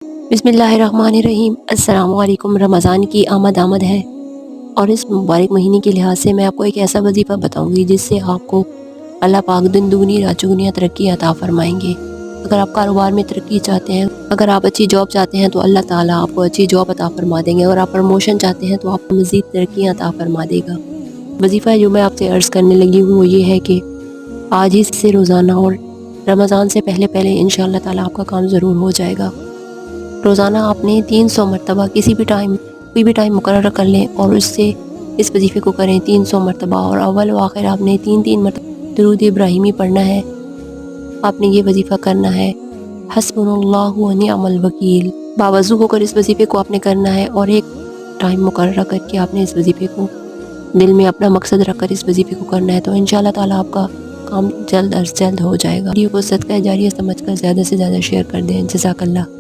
बिस्मिल्लाहिर्रहमानिर्रहीम। अस्सलामुअलैकुम। रमज़ान की आमद है और इस मुबारक महीने के लिहाज से मैं आपको एक ऐसा वजीफ़ा बताऊंगी जिससे आपको अल्लाह पाक दिन दुगनी रात चौगुनी तरक्की अता फरमाएंगे। अगर आप कारोबार में तरक्की चाहते हैं, अगर आप अच्छी जॉब चाहते हैं तो अल्लाह ताला आपको अच्छी जॉब अता फरमा देंगे। अगर आप प्रमोशन चाहते हैं तो आपको मज़ीद तरक्की अता फरमा देगा। वजीफ़ा जो मैं आपसे अर्ज़ करने लगी हूँ वो ये है कि आज ही से रोज़ाना और रमज़ान से पहले पहले इंशाअल्लाह ताला आपका काम ज़रूर हो जाएगा। रोज़ाना आपने 300 मरतबा किसी भी टाइम कोई भी टाइम मुकर्रर कर लें और उससे इस वजीफ़े को करें 300 मरतबा। और अव्वल व आखिर आपने 3-3 मरतबा दुरूद इब्राहिमी पढ़ना है। आपने ये वजीफ़ा करना है, हस्बुनल्लाहु व निअमल वकील। बावज़ू होकर इस वजीफ़े को आपने करना है और एक टाइम मुकर्रर करके आपने इस वजीफ़े को दिल में अपना मकसद रखकर इस वजीफ़े को करना है, तो इंशाअल्लाह ताला आपका काम जल्द अज़ जल्द हो जाएगा। वीडियो को सदका जारिया समझकर ज़्यादा से ज़्यादा शेयर कर दें। जज़ाकल्लाह।